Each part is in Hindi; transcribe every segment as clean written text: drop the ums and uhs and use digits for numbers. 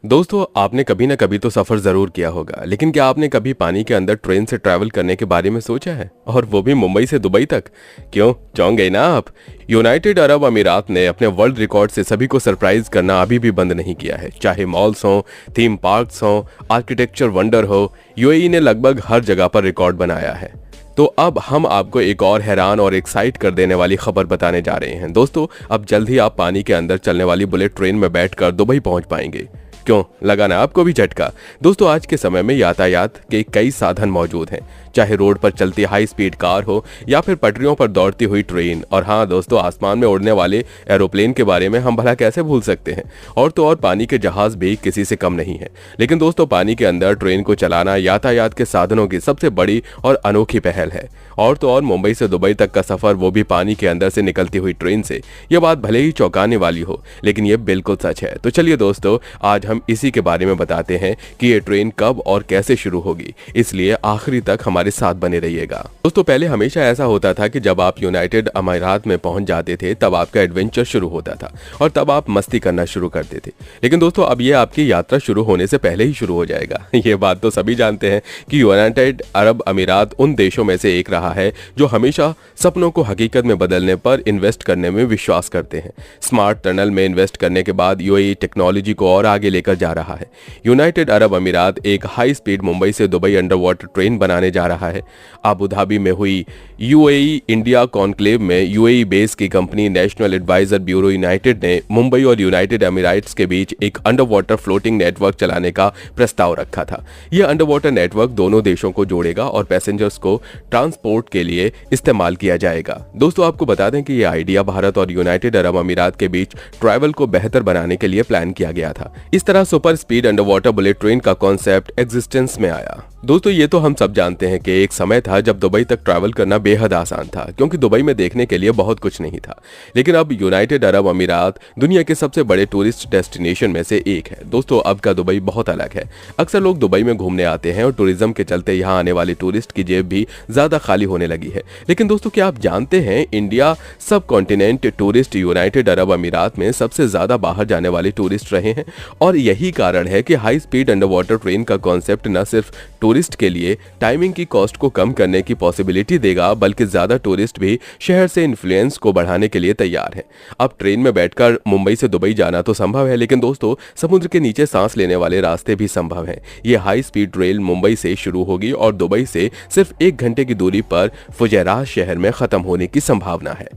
दोस्तों, आपने कभी ना कभी तो सफर जरूर किया होगा, लेकिन क्या आपने कभी पानी के अंदर ट्रेन से ट्रैवल करने के बारे में सोचा है? और वो भी मुंबई से दुबई तक। क्यों, चौंक गए ना आप? यूनाइटेड अरब अमीरात ने अपने वर्ल्ड रिकॉर्ड से सभी को सरप्राइज करना अभी भी बंद नहीं किया है। चाहे मॉल्स हो, थीम पार्क्स हो, आर्किटेक्चर वंडर हो, यूएई ने लगभग हर जगह पर रिकॉर्ड बनाया है। तो अब हम आपको एक और हैरान और एक्साइट कर देने वाली खबर बताने जा रहे हैं। दोस्तों, अब जल्द ही आप पानी के अंदर चलने वाली बुलेट ट्रेन में बैठकर दुबई पहुंच पाएंगे। क्यों, लगा ना आपको भी झटका? दोस्तों, आज के समय में यातायात के कई साधन मौजूद हैं, चाहे रोड पर चलती हाई स्पीड कार हो या फिर पटरियों पर दौड़ती हुई ट्रेन। और हाँ दोस्तों, आसमान में उड़ने वाले एरोप्लेन के बारे में हम भला कैसे भूल सकते हैं। और तो और पानी के जहाज भी किसी से कम नहीं है। लेकिन दोस्तों, पानी के अंदर ट्रेन को चलाना यातायात के साधनों की सबसे बड़ी और अनोखी पहल है। और तो और मुंबई से दुबई तक का सफर, वो भी पानी के अंदर से निकलती हुई ट्रेन से। यह बात भले ही चौंकाने वाली हो, लेकिन ये बिल्कुल सच है। तो चलिए दोस्तों, आज हम इसी के बारे में बताते हैं कि ये ट्रेन कब और कैसे शुरू होगी, इसलिए आखिरी तक हमारे साथ बने रहिएगा। दोस्तों, पहले हमेशा ऐसा होता था कि जब आप यूनाइटेड अमीरात में पहुंच जाते थे तब आपका एडवेंचर शुरू होता था और तब आप मस्ती करना शुरू करते थे। लेकिन दोस्तों, अब ये आपकी यात्रा शुरू होने से पहले ही शुरू हो जाएगा। ये बात तो सभी जानते हैं कि यूनाइटेड अरब अमीरात उन देशों में से एक रहा है जो हमेशा सपनों को हकीकत में बदलने पर इन्वेस्ट करने में विश्वास करते हैं। स्मार्ट टनल में इन्वेस्ट करने के बाद यूएई टेक्नोलॉजी को और आगे लेकर जा रहा है। यूनाइटेड अरब अमीरात एक हाई स्पीड मुंबई से दुबई अंडर वाटर ट्रेन बनाने जा रहा है। अबू धाबी में हुई यूएई इंडिया कॉन्क्लेव में यूएई बेस की company national advisor bureau united ने मुंबई और यूनाइटेड अमीरात्स के बीच एक अंडर वाटर फ्लोटिंग नेटवर्क चलाने का प्रस्ताव रखा था। यह अंडर वाटर नेटवर्क दोनों देशों को जोड़ेगा और पैसेंजर्स को ट्रांसपोर्ट के लिए इस्तेमाल किया जाएगा। दोस्तों, आपको बता दें कि यह आइडिया भारत और यूनाइटेड अरब अमीरात के बीच ट्रैवल को बेहतर बनाने के लिए प्लान किया गया था। इस तरह super speed under water bullet train का कॉन्सेप्ट एग्जिस्टेंस में आया। दोस्तों, ये तो हम सब जानते हैं कि एक समय था जब दुबई तक ट्रैवल करना बेहद आसान था, क्योंकि दुबई में देखने के लिए बहुत कुछ नहीं था। लेकिन अब यूनाइटेड अरब अमीरात दुनिया के सबसे बड़े टूरिस्ट डेस्टिनेशन में से एक है। दोस्तों, अब का दुबई बहुत अलग है। अक्सर लोग दुबई में घूमने आते हैं और टूरिज्म के चलते यहाँ आने वाले टूरिस्ट की जेब भी ज्यादा खाली होने लगी है। लेकिन दोस्तों, क्या आप जानते हैं, इंडिया सब कॉन्टिनेंट टूरिस्ट यूनाइटेड अरब अमीरात में सबसे ज्यादा बाहर जाने वाले टूरिस्ट रहे हैं। और यही कारण है कि high speed under water train का कॉन्सेप्ट न सिर्फ टूरिस्ट के लिए टाइमिंग की कॉस्ट को कम करने की पॉसिबिलिटी देगा, बल्कि ज्यादा टूरिस्ट भी शहर से इन्फ्लुएंस को बढ़ाने के लिए तैयार है। अब ट्रेन में बैठकर मुंबई से दुबई जाना तो संभव है, लेकिन दोस्तों, समुद्र के नीचे सांस लेने वाले रास्ते भी संभव हैं। ये हाई स्पीड रेल मुंबई से शुरू होगी और दुबई से सिर्फ 1 घंटे की दूरी पर फुजैराह शहर में खत्म होने की संभावना है।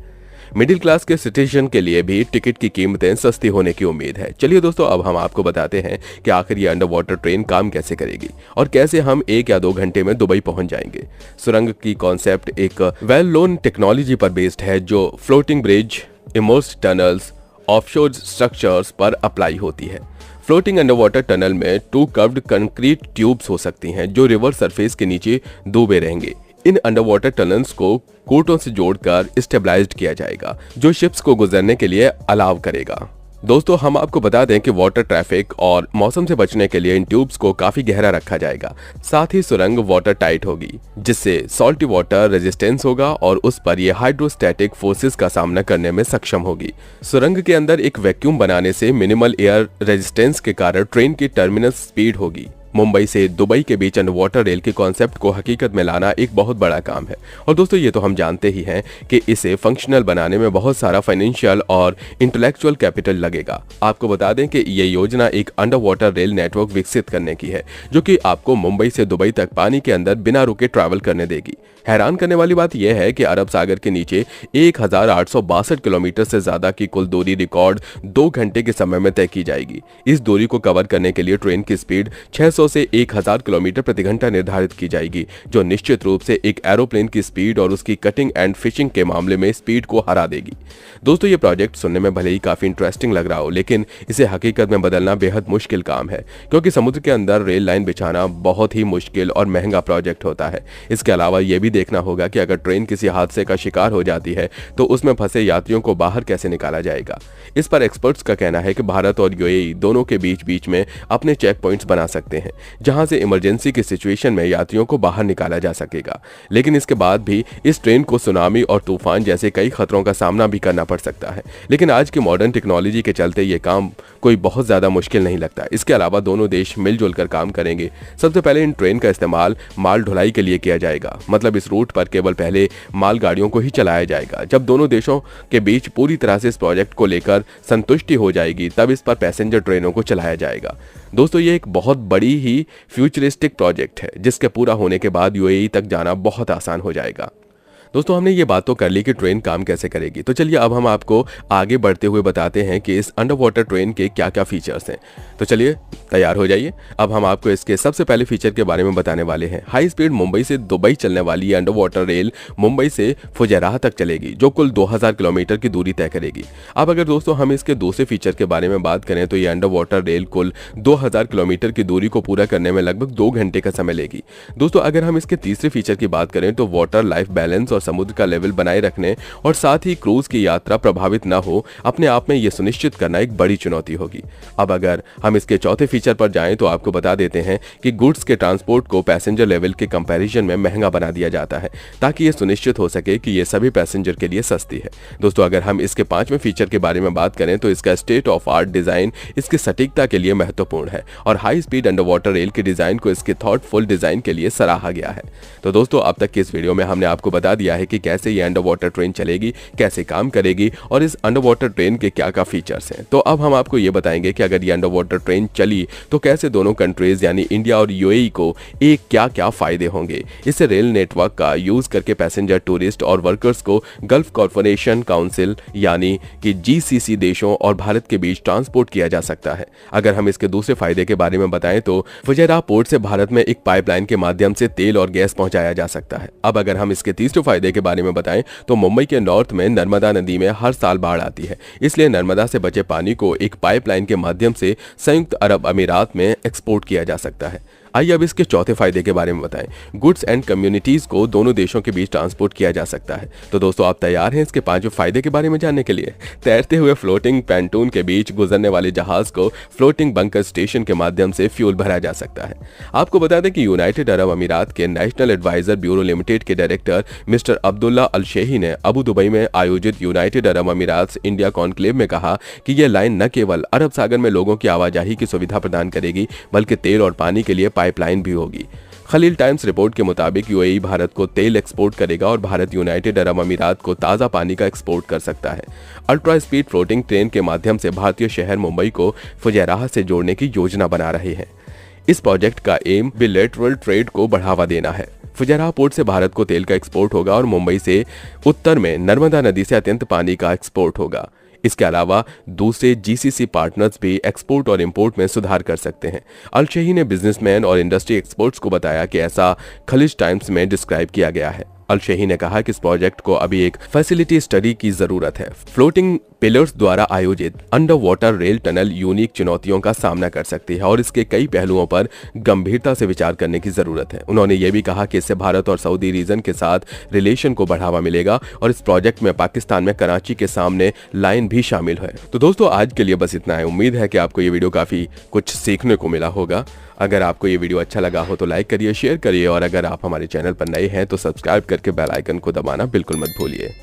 मिडिल क्लास के सिटीजन के लिए भी टिकट की कीमतें सस्ती होने की उम्मीद है। चलिए दोस्तों, अब हम आपको बताते हैं कि आखिर ये अंडर वाटर ट्रेन काम कैसे करेगी और कैसे हम 1 या 2 घंटे में दुबई पहुंच जाएंगे। सुरंग की कॉन्सेप्ट एक वेल नोन टेक्नोलॉजी पर बेस्ड है, जो floating bridge, immersed tunnels, offshore structures पर अप्लाई होती है। फ्लोटिंग अंडर वाटर टनल में 2 कर्व्ड कंक्रीट ट्यूब्स हो सकती हैं जो रिवर सरफेस के नीचे डूबे रहेंगे। इन अंडर वाटर टनल्स को कोटों से जोड़कर स्टेबलाइज्ड किया जाएगा, जो शिप्स को गुजरने के लिए अलाउ करेगा। दोस्तों, हम आपको बता दें कि वाटर ट्रैफिक और मौसम से बचने के लिए इन ट्यूब्स को काफी गहरा रखा जाएगा। साथ ही सुरंग वाटर टाइट होगी, जिससे सॉल्टी वाटर रेजिस्टेंस होगा और उस पर यह हाइड्रोस्टैटिक फोर्सेस का सामना करने में सक्षम होगी। सुरंग के अंदर एक वैक्यूम बनाने से मिनिमल एयर रेजिस्टेंस के कारण ट्रेन की टर्मिनस स्पीड होगी। मुंबई से दुबई के बीच अंडर वाटर रेल के कॉन्सेप्ट को हकीकत में लाना एक बहुत बड़ा काम है। और दोस्तों, ये तो हम जानते ही हैं कि इसे फंक्शनल बनाने में बहुत सारा फाइनेंशियल और इंटेलेक्चुअल कैपिटल लगेगा। आपको बता दें कि ये योजना एक अंडर वाटर रेल नेटवर्क विकसित करने की है, जो कि आपको मुंबई से दुबई तक पानी के अंदर बिना रुके ट्रैवल करने देगी। हैरान करने वाली बात यह है कि अरब सागर के नीचे 1862 किलोमीटर से ज्यादा की कुल दूरी रिकॉर्ड 2 घंटे के समय में तय की जाएगी। इस दूरी को कवर करने के लिए ट्रेन की स्पीड 600 से 1000 किलोमीटर प्रति घंटा निर्धारित की जाएगी, जो निश्चित रूप से एक एरोप्लेन की स्पीड और उसकी कटिंग एंड फिशिंग के मामले में स्पीड को हरा देगी। दोस्तों, ये प्रोजेक्ट सुनने में भले ही काफी इंटरेस्टिंग लग रहा हो, लेकिन इसे हकीकत में बदलना बेहद मुश्किल काम है, क्योंकि समुद्र के अंदर रेल लाइन बिछाना बहुत ही मुश्किल और महंगा प्रोजेक्ट होता है। इसके अलावा यह भी देखना होगा कि अगर ट्रेन किसी हादसे का शिकार हो जाती है तो उसमें फंसे यात्रियों को बाहर कैसे निकाला जाएगा। इस पर एक्सपर्ट्स का कहना है कि भारत और यूएई दोनों के बीच में अपने चेक पॉइंट्स बना सकते हैं। जहां से इमरजेंसी की सिचुएशन में यात्रियों को बाहर निकाला जा सकेगा। लेकिन इसके बाद भी इस ट्रेन को सुनामी और तूफान जैसे कई खतरों का सामना भी करना पड़ सकता है, लेकिन आज की मॉडर्न टेक्नोलॉजी के चलते ये काम कोई बहुत ज्यादा मुश्किल नहीं लगता। इसके अलावा दोनों देश मिलजुल कर काम करेंगे। सबसे पहले इन ट्रेन का इस्तेमाल माल ढुलाई के लिए किया जाएगा, मतलब इस रूट पर केवल पहले माल गाड़ियों को ही चलाया जाएगा। जब दोनों देशों के बीच पूरी तरह से इस प्रोजेक्ट को लेकर संतुष्टि हो जाएगी तब इस पर पैसेंजर ट्रेनों को चलाया जाएगा। दोस्तों, ये एक बहुत बड़ी ही फ्यूचरिस्टिक प्रोजेक्ट है जिसके पूरा होने के बाद यूएई तक जाना बहुत आसान हो जाएगा। दोस्तों, हमने ये बात तो कर ली कि ट्रेन काम कैसे करेगी, तो चलिए अब हम आपको आगे बढ़ते हुए बताते हैं कि इस अंडर वाटर ट्रेन के क्या क्या फीचर्स हैं। तो चलिए तैयार हो जाइए, अब हम आपको इसके सबसे पहले फीचर के बारे में बताने वाले हैं। हाई स्पीड मुंबई से दुबई चलने वाली ये अंडर वाटर रेल मुंबई से फुजैराह तक चलेगी, जो कुल 2000 किलोमीटर की दूरी तय करेगी। अब अगर दोस्तों हम इसके दूसरे फीचर के बारे में बात करें तो ये अंडर वाटर रेल कुल 2000 किलोमीटर की दूरी को पूरा करने में लगभग 2 घंटे का समय लेगी। दोस्तों, अगर हम इसके तीसरे फीचर की बात करें तो वाटर लाइफ बैलेंस और समुद्र का लेवल बनाए रखने और साथ ही क्रूज की यात्रा प्रभावित न हो, अपने आप में यह सुनिश्चित करना एक बड़ी चुनौती होगी। अब अगर हम इसके चौथे फीचर पर जाएं तो आपको बता देते हैं कि गुड्स के ट्रांसपोर्ट को पैसेंजर लेवल के कंपैरिजन में महंगा बना दिया जाता है ताकि यह सुनिश्चित हो सके कि यह सभी पैसेंजर के लिए सस्ती है। दोस्तों, अगर हम इसके पांचवें फीचर के बारे में बात करें तो इसका स्टेट ऑफ आर्ट डिजाइन इसकी सटीकता के लिए महत्वपूर्ण है और high speed under water rail के डिजाइन को इसके थॉटफुल डिजाइन के लिए सराहा गया है। तो दोस्तों, अब तक की इस वीडियो में हमने आपको बता दिया है कि कैसे ये अंडर वाटर ट्रेन चलेगी, कैसे काम करेगी और इस अंडर वाटर ट्रेन के क्या क्या फीचर्स हैं। तो अब हम आपको ये बताएंगे कि अगर ये अंडर वाटर ट्रेन चली तो कैसे दोनों कंट्रीज यानी इंडिया और यूएई को एक क्या क्या फायदे होंगे। इससे रेल नेटवर्क का यूज करके पैसेंजर, टूरिस्ट और वर्कर्स को गल्फ कॉर्पोरेशन काउंसिल यानी कि जीसीसी देशों और भारत के बीच ट्रांसपोर्ट किया जा सकता है। अगर हम इसके दूसरे फायदे के बारे में बताएं तो फुजैराह पोर्ट से भारत में एक पाइपलाइन के माध्यम से तेल और गैस पहुंचाया जा सकता है। अब अगर हम इसके तीसरे फायदे के बारे में बताएं तो मुंबई के नॉर्थ में नर्मदा नदी में हर साल बाढ़ आती है, इसलिए नर्मदा से बचे पानी को एक पाइपलाइन के माध्यम से संयुक्त अरब अमीरात में एक्सपोर्ट किया जा सकता है। आइए अब इसके चौथे फायदे के बारे में बताएं। गुड्स एंड कम्युनिटीज को दोनों देशों के बीच ट्रांसपोर्ट किया जा सकता है। तो दोस्तों, आप तैयार हैं इसके पांचवें फायदे के बारे में जानने के लिए? तैरते हुए फ्लोटिंग पैंटून के बीच गुजरने वाले जहाज को फ्लोटिंग बंकर स्टेशन के माध्यम से फ्यूल भरा जा सकता है। आपको बता दें कि यूनाइटेड अरब अमीरात के नेशनल एडवाइजर ब्यूरो लिमिटेड के डायरेक्टर मिस्टर अब्दुल्ला अल शेही ने अबू दुबई में आयोजित यूनाइटेड अरब अमीरात इंडिया कॉन्क्लेव में कहा कि यह लाइन न केवल अरब सागर में लोगों की आवाजाही की सुविधा प्रदान करेगी बल्कि तेल और पानी के लिए पाइपलाइन भी होगी। खलील टाइम्स रिपोर्ट के मुताबिक यूएई भारत को तेल एक्सपोर्ट करेगा और भारत यूनाइटेड अरब अमीरात को ताज़ा पानी का एक्सपोर्ट कर सकता है। अल्ट्रा स्पीड फ्लोटिंग ट्रेन के माध्यम से भारतीय शहर मुंबई को फुजैराह से जोड़ने की योजना बना रहे हैं। इस प्रोजेक्ट का एम बिलेटरल ट्रेड को बढ़ावा देना है। फुजैराह पोर्ट से भारत को तेल का एक्सपोर्ट होगा और मुंबई से उत्तर में नर्मदा नदी से अत्यंत पानी का एक्सपोर्ट होगा। इसके अलावा दूसरे जीसीसी पार्टनर्स भी एक्सपोर्ट और इंपोर्ट में सुधार कर सकते हैं। अल शेही ने बिजनेसमैन और इंडस्ट्री एक्सपर्ट्स को बताया कि ऐसा खलीज टाइम्स में डिस्क्राइब किया गया है। अल शेही ने कहा कि इस प्रोजेक्ट को अभी एक फैसिलिटी स्टडी की जरूरत है। फ्लोटिंग पिलर्स द्वारा आयोजित under water rail tunnel unique चुनौतियों का सामना कर सकती है और इसके कई पहलुओं पर गंभीरता से विचार करने की जरूरत है। उन्होंने ये भी कहा कि इससे भारत और सऊदी रीजन के साथ रिलेशन को बढ़ावा मिलेगा और इस प्रोजेक्ट में पाकिस्तान में कराची के सामने लाइन भी शामिल है। तो दोस्तों, आज के लिए बस इतना है। उम्मीद है कि आपको ये वीडियो काफी कुछ सीखने को मिला होगा। अगर आपको ये वीडियो अच्छा लगा हो तो लाइक करिए, शेयर करिए और अगर आप हमारे चैनल पर नए हैं तो सब्सक्राइब करके बेल आइकन को दबाना बिल्कुल मत भूलिए।